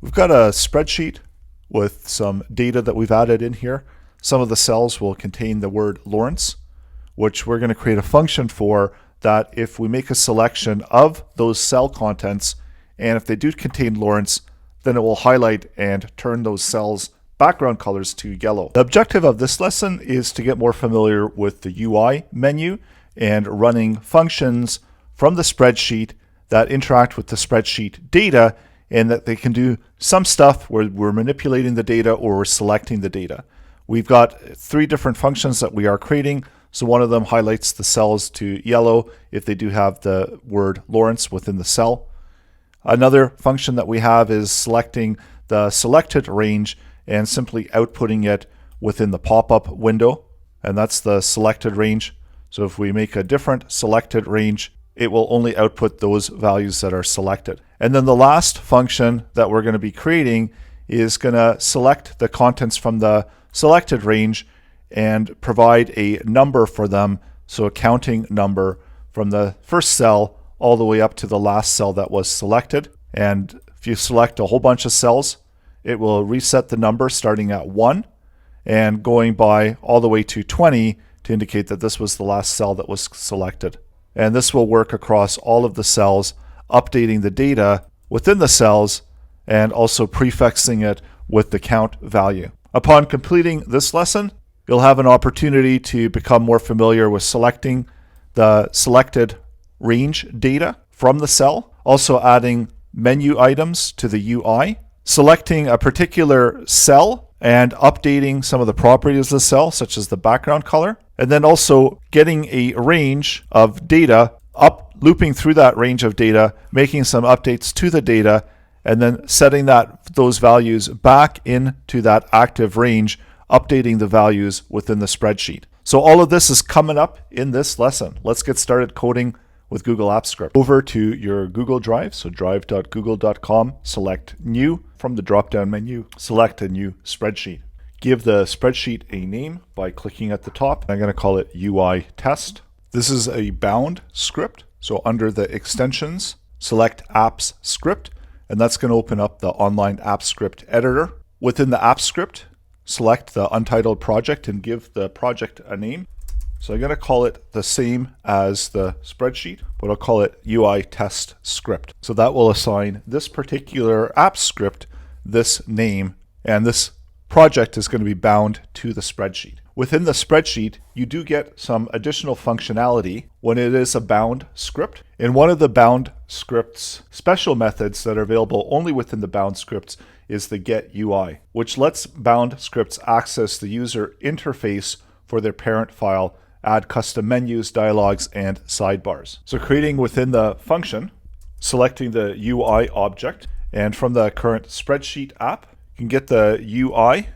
We've got a spreadsheet with some data that we've added in here. Some of the cells will contain the word Laurence, which we're going to create a function for that if we make a selection of those cell contents, and if they do contain Laurence, then it will highlight and turn those cells' background colors to yellow. The objective of this lesson is to get more familiar with the UI menu and running functions from the spreadsheet that interact with the spreadsheet data, and that they can do some stuff where we're manipulating the data or we're selecting the data. We've got 3 different functions that we are creating. So one of them highlights the cells to yellow if they do have the word Laurence within the cell. Another function that we have is selecting the selected range and simply outputting it within the pop-up window, and that's the selected range. So if we make a different selected range, it will only output those values that are selected. And then the last function that we're going to be creating is going to select the contents from the selected range and provide a number for them, so a counting number from the first cell all the way up to the last cell that was selected. And if you select a whole bunch of cells, it will reset the number starting at 1 and going by all the way to 20 to indicate that this was the last cell that was selected. And this will work across all of the cells, updating the data within the cells and also prefixing it with the count value. Upon completing this lesson, you'll have an opportunity to become more familiar with selecting the selected range data from the cell, also adding menu items to the UI, selecting a particular cell and updating some of the properties of the cell, such as the background color, and then also getting a range of data, looping through that range of data, making some updates to the data, and then setting those values back into that active range, updating the values within the spreadsheet. So all of this is coming up in this lesson. Let's get started coding with Google Apps Script. Over to your Google Drive, so drive.google.com, select New from the drop-down menu, select a new spreadsheet. Give the spreadsheet a name by clicking at the top. I'm going to call it UI Test. This is a bound script, so under the extensions, select Apps Script, and that's going to open up the online Apps Script editor. Within the Apps Script, select the untitled project and give the project a name. So I'm going to call it the same as the spreadsheet, but I'll call it UI Test Script. So that will assign this particular app script this name, and this project is going to be bound to the spreadsheet. Within the spreadsheet, you do get some additional functionality when it is a bound script. And one of the bound script's special methods that are available only within the bound scripts is the get UI, which lets bound scripts access the user interface for their parent file, add custom menus, dialogues, and sidebars. So creating within the function, selecting the UI object, and from the current spreadsheet app, you can get the UI,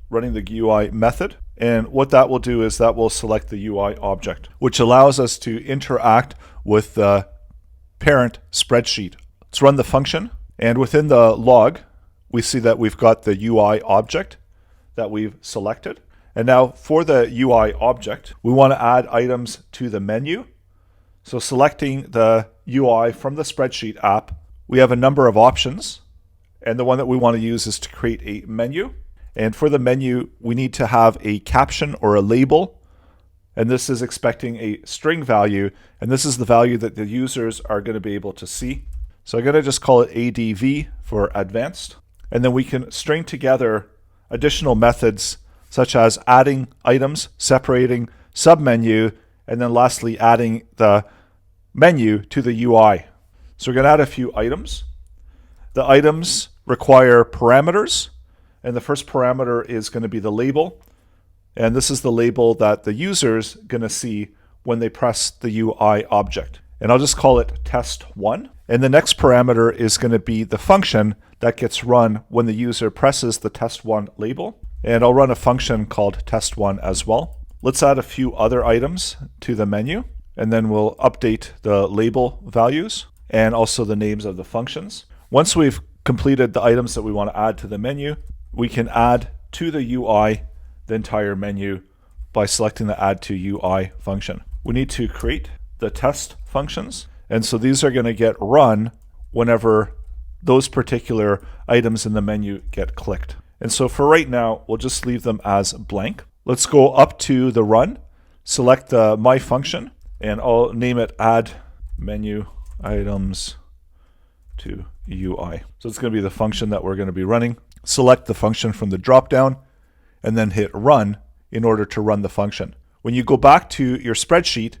running the UI method. And what that will do is that will select the UI object, which allows us to interact with the parent spreadsheet. Let's run the function. And within the log, we see that we've got the UI object that we've selected. And now for the UI object, we want to add items to the menu. So selecting the UI from the spreadsheet app, we have a number of options. And the one that we want to use is to create a menu. And for the menu, we need to have a caption or a label. And this is expecting a string value. And this is the value that the users are going to be able to see. So I'm going to just call it ADV for advanced. And then we can string together additional methods such as adding items, separating submenu, and then lastly adding the menu to the UI. So we're going to add a few items. The items require parameters, and the first parameter is going to be the label. And this is the label that the user's going to see when they press the UI object. And I'll just call it test1. And the next parameter is going to be the function that gets run when the user presses the test1 label. And I'll run a function called test1 as well. Let's add a few other items to the menu, and then we'll update the label values and also the names of the functions. Once we've completed the items that we want to add to the menu, we can add to the UI the entire menu by selecting the add to UI function. We need to create the test functions, and so these are going to get run whenever those particular items in the menu get clicked. And so for right now, we'll just leave them as blank. Let's go up to the run, select the my function, and I'll name it add menu items to UI. So it's going to be the function that we're going to be running. Select the function from the dropdown and then hit run in order to run the function. When you go back to your spreadsheet,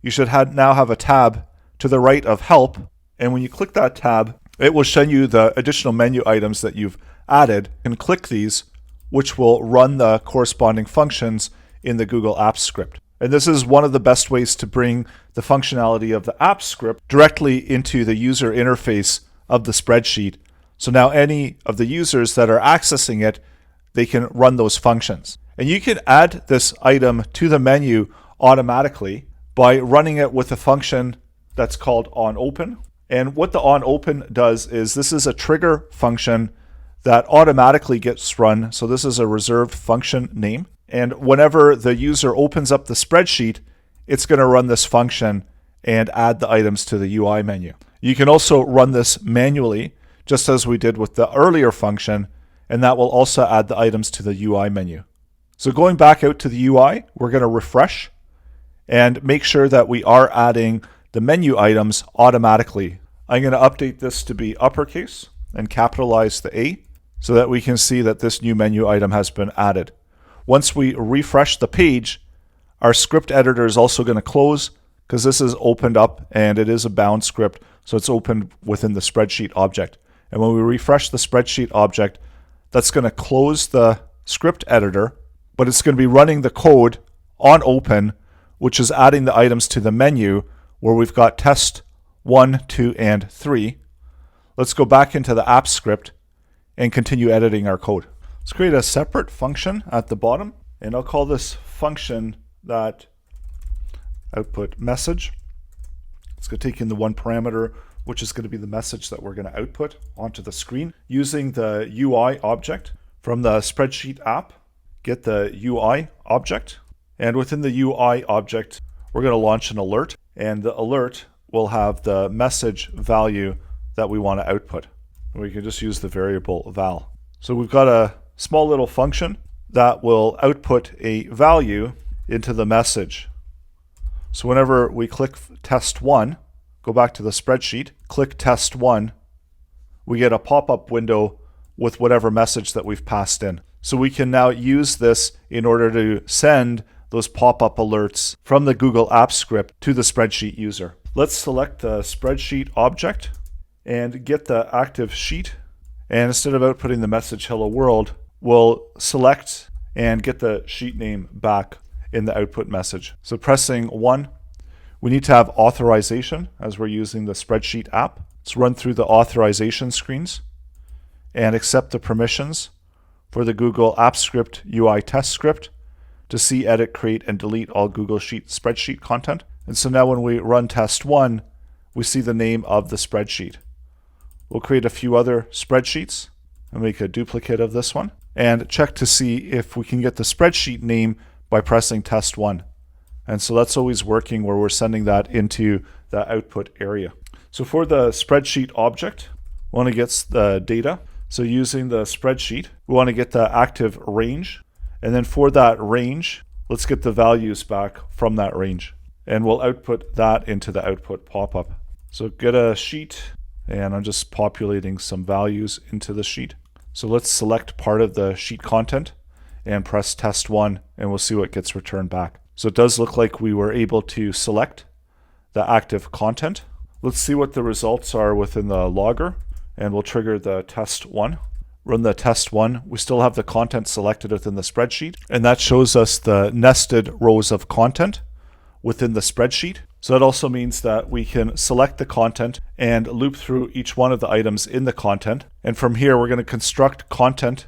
you should now have a tab to the right of help. And when you click that tab, it will show you the additional menu items that you've added, and click these, which will run the corresponding functions in the Google Apps script. And this is one of the best ways to bring the functionality of the Apps script directly into the user interface of the spreadsheet. So now any of the users that are accessing it, they can run those functions. And you can add this item to the menu automatically by running it with a function that's called onOpen. And what the onOpen does is this is a trigger function that automatically gets run. So this is a reserved function name. And whenever the user opens up the spreadsheet, it's going to run this function and add the items to the UI menu. You can also run this manually, just as we did with the earlier function, and that will also add the items to the UI menu. So going back out to the UI, we're going to refresh and make sure that we are adding the menu items automatically. I'm going to update this to be uppercase and capitalize the A so that we can see that this new menu item has been added. Once we refresh the page, our script editor is also going to close because this is opened up and it is a bound script, so it's opened within the spreadsheet object. And when we refresh the spreadsheet object, that's going to close the script editor, but it's going to be running the code onOpen, which is adding the items to the menu where we've got test 1, 2, and 3. Let's go back into the app script and continue editing our code. Let's create a separate function at the bottom, and I'll call this function that output message. It's going to take in the one parameter, which is going to be the message that we're going to output onto the screen. Using the UI object from the spreadsheet app, get the UI object, and within the UI object, we're going to launch an alert, and the alert will have the message value that we want to output. We can just use the variable val. So we've got a small little function that will output a value into the message. So whenever we click test 1, go back to the spreadsheet, click test 1, we get a pop-up window with whatever message that we've passed in. So we can now use this in order to send those pop-up alerts from the Google Apps script to the spreadsheet user. Let's select the spreadsheet object and get the active sheet. And instead of outputting the message hello world, we'll select and get the sheet name back in the output message. So pressing 1, we need to have authorization as we're using the spreadsheet app. Let's run through the authorization screens and accept the permissions for the Google Apps Script UI test script to see, edit, create, and delete all Google Sheet spreadsheet content. And so now when we run test 1, we see the name of the spreadsheet. We'll create a few other spreadsheets and make a duplicate of this one and check to see if we can get the spreadsheet name by pressing test 1. And so that's always working where we're sending that into the output area. So for the spreadsheet object, we want to get the data. So using the spreadsheet, we want to get the active range. And then for that range, let's get the values back from that range. And we'll output that into the output pop-up. So get a sheet, and I'm just populating some values into the sheet. So let's select part of the sheet content and press test 1, and we'll see what gets returned back. So it does look like we were able to select the active content. Let's see what the results are within the logger, and we'll trigger the test 1. Run the test 1. We still have the content selected within the spreadsheet, and that shows us the nested rows of content within the spreadsheet. So that also means that we can select the content and loop through each one of the items in the content. And from here, we're going to construct content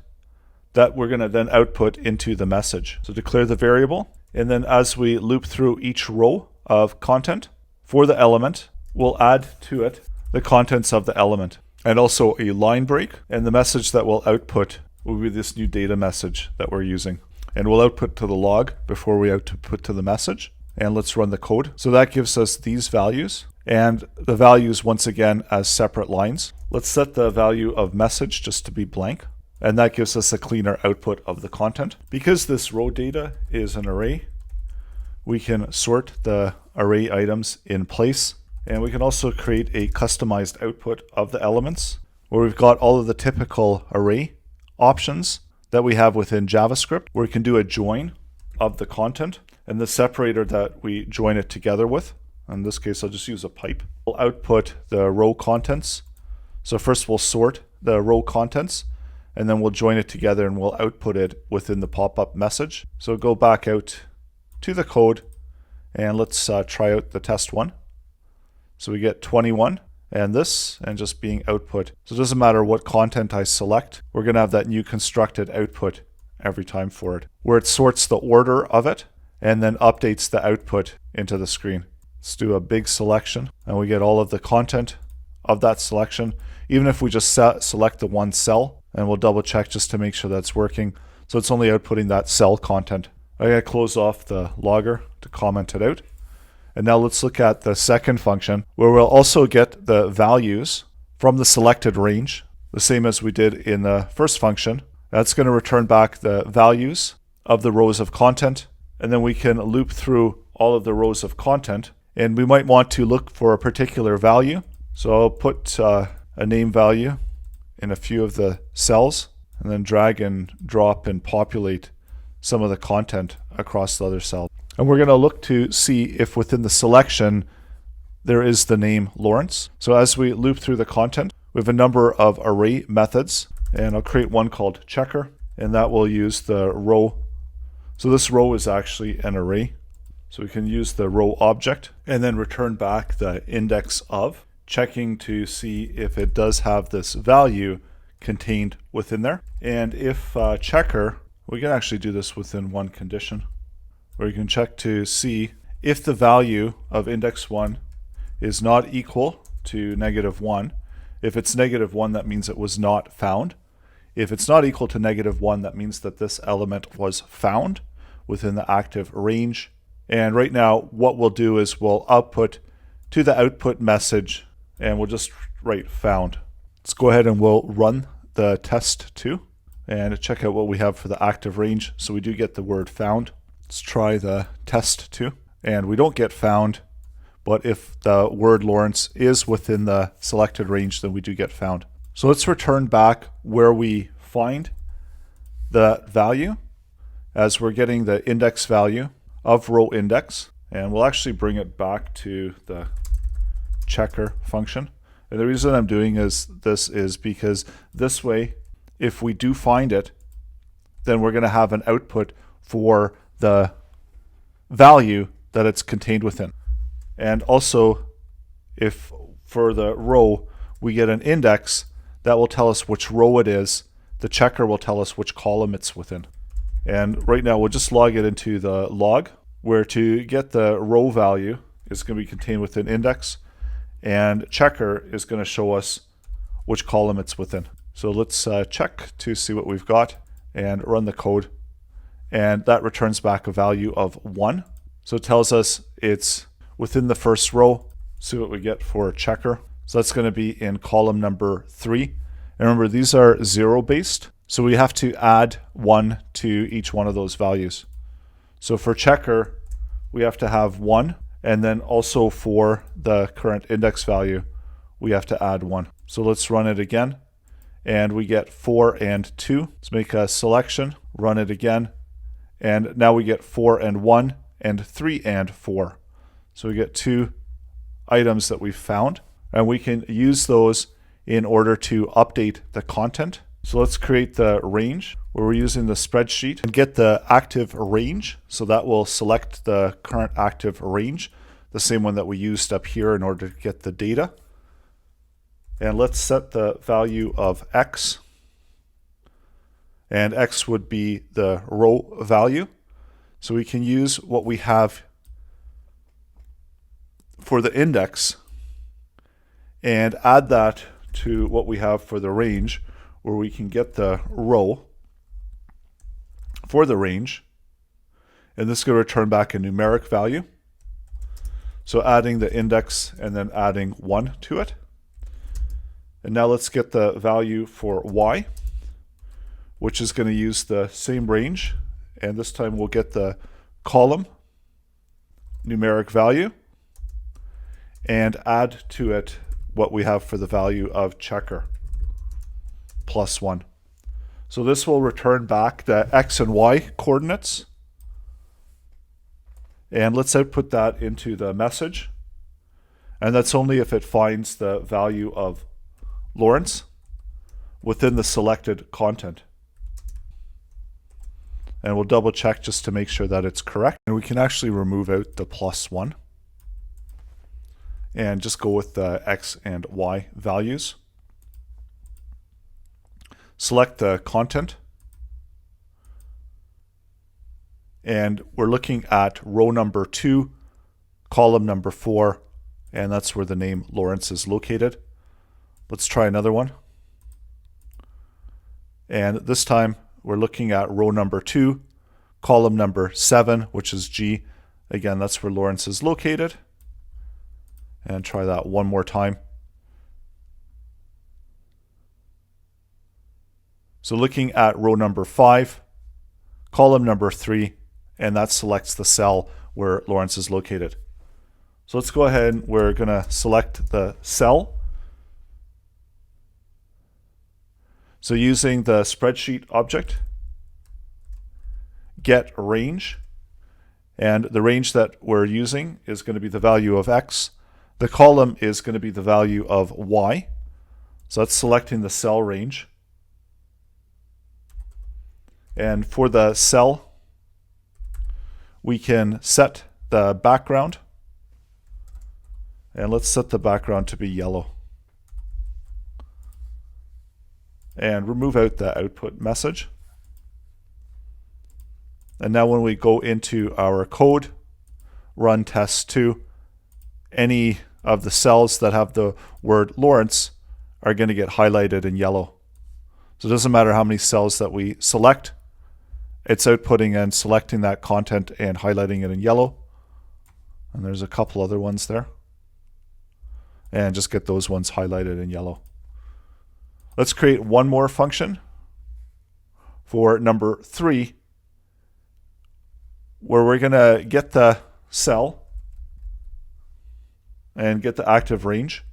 that we're going to then output into the message. So declare the variable. And then as we loop through each row of content for the element, we'll add to it the contents of the element and also a line break. And the message that we'll output will be this new data message that we're using. And we'll output to the log before we output to the message. And let's run the code. So that gives us these values and the values once again as separate lines. Let's set the value of message just to be blank. And that gives us a cleaner output of the content. Because this row data is an array, we can sort the array items in place. And we can also create a customized output of the elements where we've got all of the typical array options that we have within JavaScript, where we can do a join of the content and the separator that we join it together with. In this case, I'll just use a pipe. We'll output the row contents. So first we'll sort the row contents, and then we'll join it together and we'll output it within the pop-up message. So go back out to the code and let's try out the test one. So we get 21 and this, and just being output. So it doesn't matter what content I select, we're going to have that new constructed output every time for it, where it sorts the order of it and then updates the output into the screen. Let's do a big selection and we get all of the content of that selection, even if we just select the one cell, and we'll double check just to make sure that's working. So it's only outputting that cell content. I gotta close off the logger to comment it out. And now let's look at the second function, where we'll also get the values from the selected range, the same as we did in the first function. That's going to return back the values of the rows of content, and then we can loop through all of the rows of content, and we might want to look for a particular value. So I'll put a name value in a few of the cells, and then drag and drop and populate some of the content across the other cells. And we're going to look to see if within the selection there is the name Laurence. So as we loop through the content, we have a number of array methods, and I'll create one called checker, and that will use the row. So this row is actually an array. So we can use the row object and then return back the index of, checking to see if it does have this value contained within there. And if checker, we can actually do this within one condition, where you can check to see if the value of index 1 is not equal to -1. If it's -1, that means it was not found. If it's not equal to -1, that means that this element was found within the active range. And right now, what we'll do is we'll output to the output message, and we'll just write found. Let's go ahead and we'll run the test 2 and check out what we have for the active range. So we do get the word found. Let's try the test 2, and we don't get found, but if the word Laurence is within the selected range, then we do get found. So let's return back where we find the value, as we're getting the index value of row index, and we'll actually bring it back to the checker function. And the reason I'm doing this is because this way, if we do find it, then we're going to have an output for the value that it's contained within. And also, if for the row we get an index, that will tell us which row it is. The checker will tell us which column it's within. And right now we'll just log it into the log, where to get the row value is going to be contained within index, and checker is going to show us which column it's within. So let's check to see what we've got and run the code. And that returns back a value of 1. So it tells us it's within the first row. See what we get for checker. So that's going to be in column number 3. And remember, these are 0 based. So we have to add 1 to each one of those values. So for checker, we have to have 1. And then also for the current index value, we have to add 1. So let's run it again. And we get 4 and 2. Let's make a selection, run it again. And now we get 4 and 1 and 3 and 4. So we get 2 items that we've found, and we can use those in order to update the content. So let's create the range, where we're using the spreadsheet, and get the active range. So that will select the current active range, the same one that we used up here in order to get the data. And let's set the value of x. And x would be the row value. So we can use what we have for the index and add that to what we have for the range, where we can get the row for the range. And this is going to return back a numeric value. So adding the index and then adding 1 to it. And now let's get the value for y, which is going to use the same range. And this time we'll get the column numeric value and add to it what we have for the value of checker, +1. So this will return back the x and y coordinates. And let's output that into the message. And that's only if it finds the value of Laurence within the selected content. And we'll double check just to make sure that it's correct. And we can actually remove out the +1 and just go with the x and y values. Select the content. And we're looking at row number 2, column number 4, and that's where the name Laurence is located. Let's try another one. And this time we're looking at row number 2, column number 7, which is G. Again, that's where Laurence is located. And try that one more time. So looking at row number 5, column number 3, and that selects the cell where Laurence is located. So let's go ahead and we're going to select the cell. So using the spreadsheet object, get range, and the range that we're using is going to be the value of x. The column is going to be the value of y. So that's selecting the cell range. And for the cell, we can set the background. And let's set the background to be yellow. And remove out the output message. And now when we go into our code, run test 2, any of the cells that have the word Laurence are going to get highlighted in yellow. So it doesn't matter how many cells that we select, it's outputting and selecting that content and highlighting it in yellow. And there's a couple other ones there. And just get those ones highlighted in yellow. Let's create one more function for number 3, where we're going to get the cell and get the active range,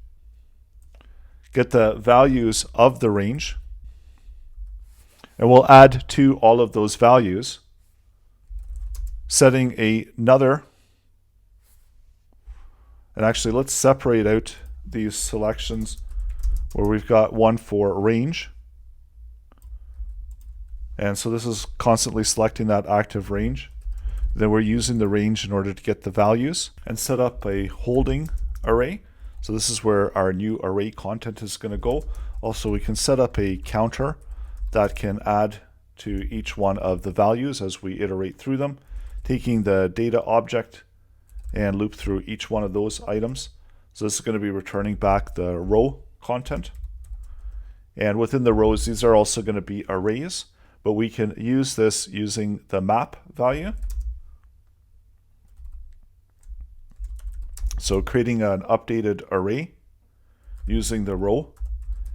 get the values of the range, and we'll add to all of those values, setting another, and actually let's separate out these selections where we've got one for range. And so this is constantly selecting that active range. Then we're using the range in order to get the values and set up a holding array. So this is where our new array content is going to go. Also, we can set up a counter that can add to each one of the values as we iterate through them, taking the data object and loop through each one of those items. So this is going to be returning back the row content. And within the rows, these are also going to be arrays, but we can use this using the map value. So creating an updated array using the row,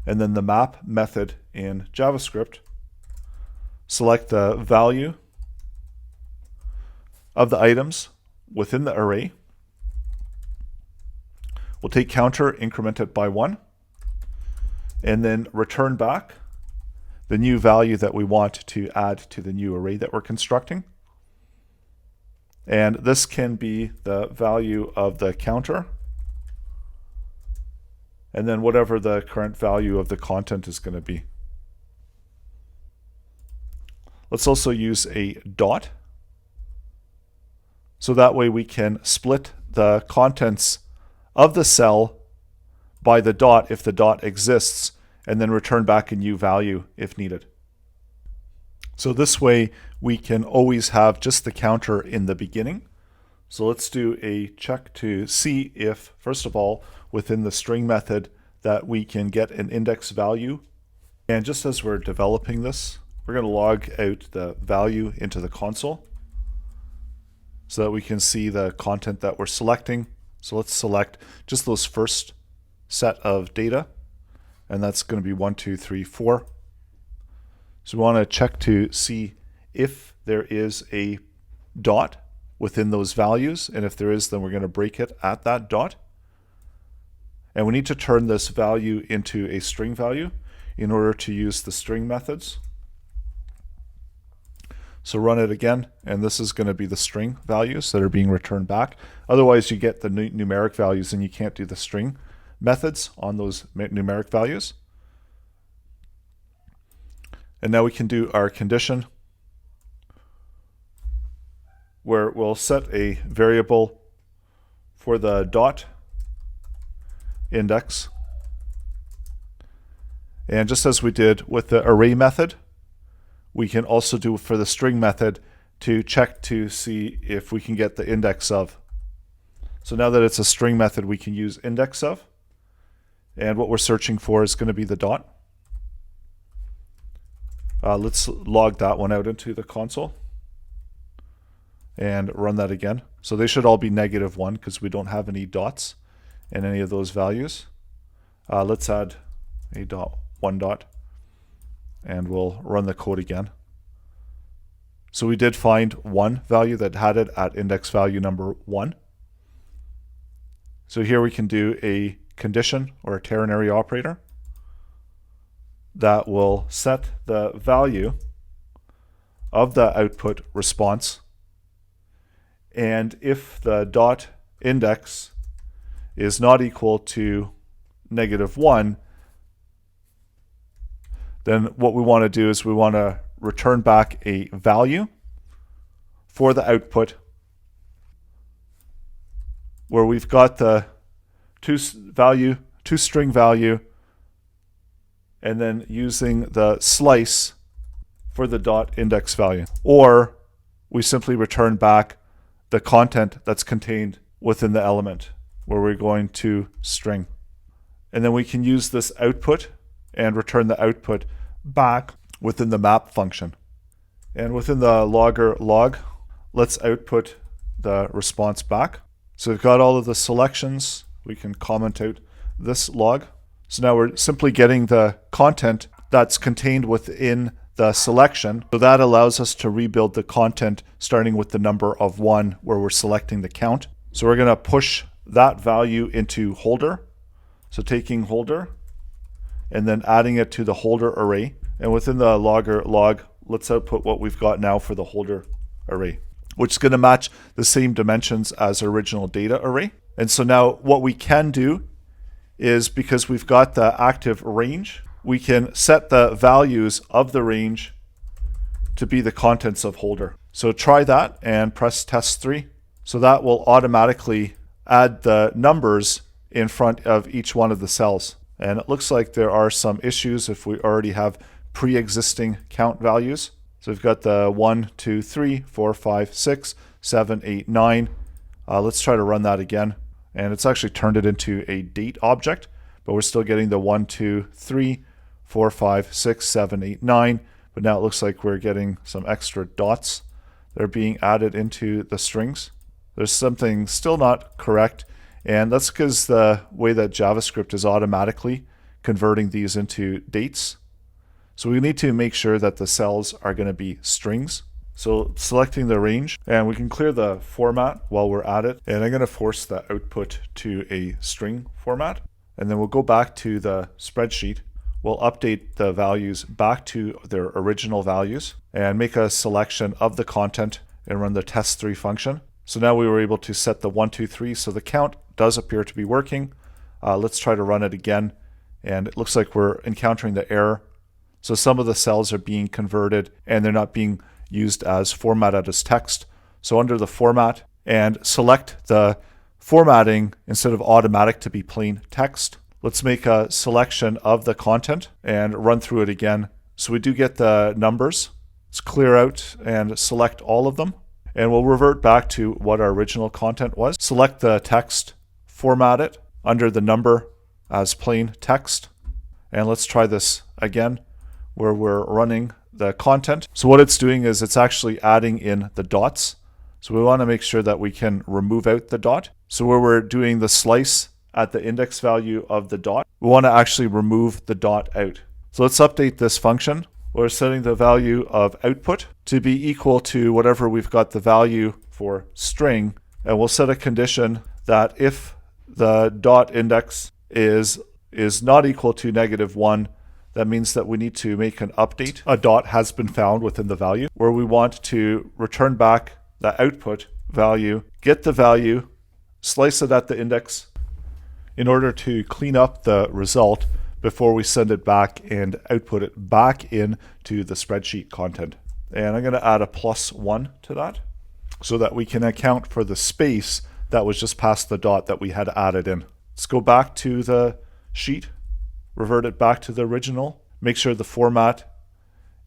and then the map method in JavaScript. Select the value of the items within the array. We'll take counter, increment it by 1, and then return back the new value that we want to add to the new array that we're constructing. And this can be the value of the counter, and then whatever the current value of the content is going to be. Let's also use a dot. So that way we can split the contents of the cell by the dot if the dot exists, and then return back a new value if needed. So this way we can always have just the counter in the beginning. So let's do a check to see if, first of all, within the string method that we can get an index value. And just as we're developing this, we're going to log out the value into the console so that we can see the content that we're selecting. So let's select just those first set of data and that's going to be 1, 2, 3, 4. So we want to check to see if there is a dot within those values, and if there is, then we're going to break it at that dot. And we need to turn this value into a string value in order to use the string methods. So run it again, and this is going to be the string values that are being returned back. Otherwise, you get the numeric values and you can't do the string methods on those numeric values. And now we can do our condition, where we'll set a variable for the dot index. And just as we did with the array method, we can also do for the string method to check to see if we can get the index of. So now that it's a string method, we can use index of. And what we're searching for is going to be the dot. Let's log that one out into the console and run that again. So they should all be -1 because we don't have any dots in any of those values. Let's add a dot, 1 dot, and we'll run the code again. So we did find one value that had it at index value number 1. So here we can do a condition or a ternary operator that will set the value of the output response. And if the dot index is not equal to -1, then what we want to do is we want to return back a value for the output where we've got the two string value, and then using the slice for the dot index value. Or we simply return back the content that's contained within the element where we're going to string. And then we can use this output and return the output back within the map function. And within the logger log, let's output the response back. So we've got all of the selections. We can comment out this log. So now we're simply getting the content that's contained within the selection. So that allows us to rebuild the content starting with the number of 1 where we're selecting the count. So we're going to push that value into holder. So taking holder and then adding it to the holder array. And within the logger log, let's output what we've got now for the holder array, which is going to match the same dimensions as original data array. And so now what we can do is, because we've got the active range, we can set the values of the range to be the contents of holder. So try that and press test 3. So that will automatically add the numbers in front of each one of the cells. And it looks like there are some issues if we already have pre-existing count values. So we've got the 1, 2, 3, 4, 5, 6, 7, 8, 9. Let's try to run that again. And it's actually turned it into a date object, but we're still getting the 1, 2, 3, 4, 5, 6, 7, 8, 9. But now it looks like we're getting some extra dots that are being added into the strings. There's something still not correct, and that's because the way that JavaScript is automatically converting these into dates. So we need to make sure that the cells are going to be strings. So selecting the range, and we can clear the format while we're at it. And I'm going to force the output to a string format. And then we'll go back to the spreadsheet. We'll update the values back to their original values and make a selection of the content and run the test3 function. So now we were able to set the 1, 2, 3. So the count does appear to be working. Let's try to run it again. And it looks like we're encountering the error. So some of the cells are being converted and they're not being used as formatted as text. So under the format, and select the formatting instead of automatic to be plain text. Let's make a selection of the content and run through it again. So we do get the numbers. Let's clear out and select all of them. And we'll revert back to what our original content was. Select the text, format it under the number as plain text. And let's try this again, where we're running the content. So what it's doing is it's actually adding in the dots. So we want to make sure that we can remove out the dot. So where we're doing the slice at the index value of the dot. We want to actually remove the dot out. So let's update this function. We're setting the value of output to be equal to whatever we've got the value for string, and we'll set a condition that if the dot index is not equal to -1, that means that we need to make an update. A dot has been found within the value, where we want to return back the output value, get the value, slice it at the index in order to clean up the result before we send it back and output it back into the spreadsheet content. And I'm going to add a +1 to that so that we can account for the space that was just past the dot that we had added in. Let's go back to the sheet, revert it back to the original, make sure the format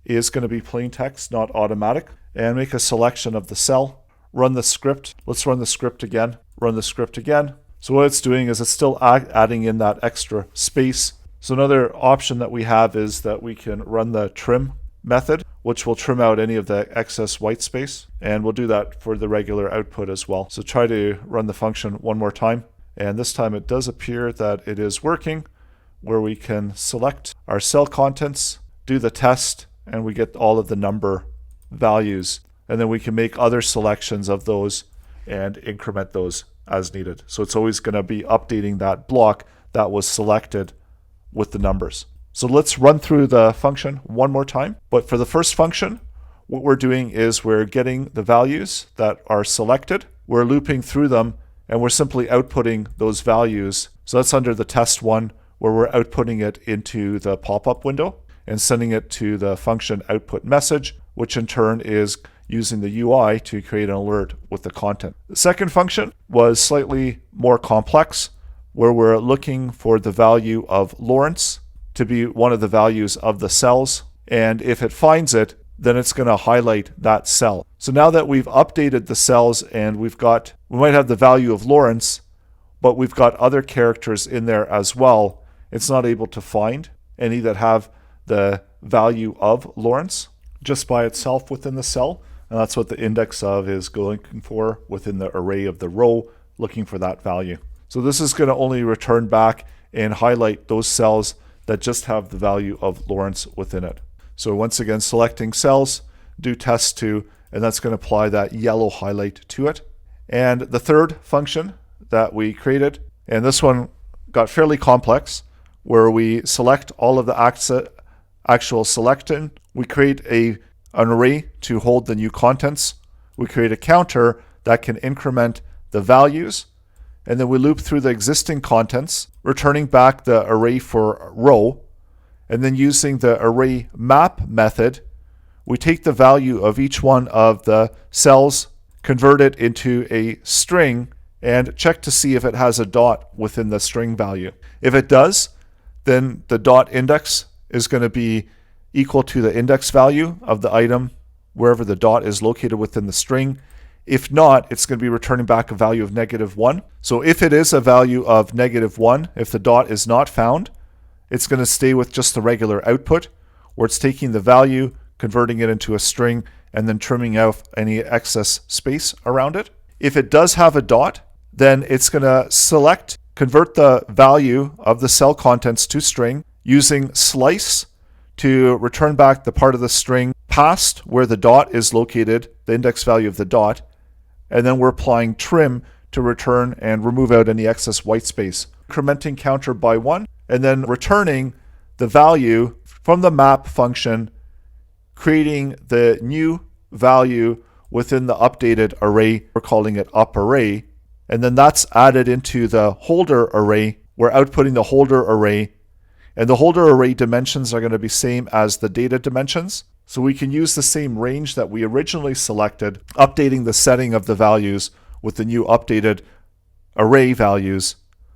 is going to be plain text, not automatic, and make a selection of the cell. Run the script. Let's run the script again. Run the script again. So what it's doing is it's still adding in that extra space. So another option that we have is that we can run the trim method, which will trim out any of the excess white space. And we'll do that for the regular output as well. So try to run the function one more time. And this time it does appear that it is working, where we can select our cell contents, do the test, and we get all of the number values. And then we can make other selections of those and increment those as needed. So it's always going to be updating that block that was selected with the numbers. So let's run through the function one more time. But for the first function, what we're doing is we're getting the values that are selected, we're looping through them, and we're simply outputting those values. So that's under the test one, where we're outputting it into the pop-up window and sending it to the function output message, which in turn is using the UI to create an alert with the content. The second function was slightly more complex, where we're looking for the value of Laurence to be one of the values of the cells. And if it finds it, then it's going to highlight that cell. So now that we've updated the cells and we might have the value of Laurence, but we've got other characters in there as well, it's not able to find any that have the value of Laurence just by itself within the cell. And that's what the index of is looking for within the array of the row, looking for that value. So this is going to only return back and highlight those cells that just have the value of Laurence within it. So once again, selecting cells, do test2, and that's going to apply that yellow highlight to it. And the third function that we created, and this one got fairly complex, where we select all of the actual selection. We create an array to hold the new contents. We create a counter that can increment the values. And then we loop through the existing contents, returning back the array for row. And then using the array map method, we take the value of each one of the cells, convert it into a string, and check to see if it has a dot within the string value. If it does, then the dot index is going to be equal to the index value of the item wherever the dot is located within the string. If not, it's going to be returning back a value of -1. So if it is a value of -1, if the dot is not found, it's going to stay with just the regular output, where it's taking the value, converting it into a string, and then trimming out any excess space around it. If it does have a dot, then it's going to convert the value of the cell contents to string, using slice to return back the part of the string past where the dot is located, the index value of the dot, and then we're applying trim to return and remove out any excess white space. Incrementing counter by 1, and then returning the value from the map function, creating the new value within the updated array. We're calling it up array, and then that's added into the holder array. We're outputting the holder array, and the holder array dimensions are going to be same as the data dimensions. So we can use the same range that we originally selected, updating the setting of the values with the new updated array values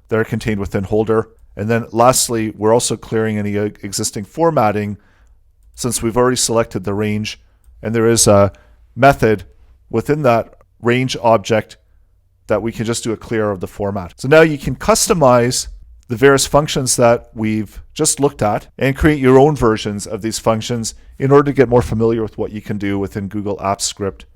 that are contained within holder. And then lastly, we're also clearing any existing formatting, since we've already selected the range, and there is a method within that range object that we can just do a clear of the format. So now you can customize the various functions that we've just looked at and create your own versions of these functions in order to get more familiar with what you can do within Google Apps Script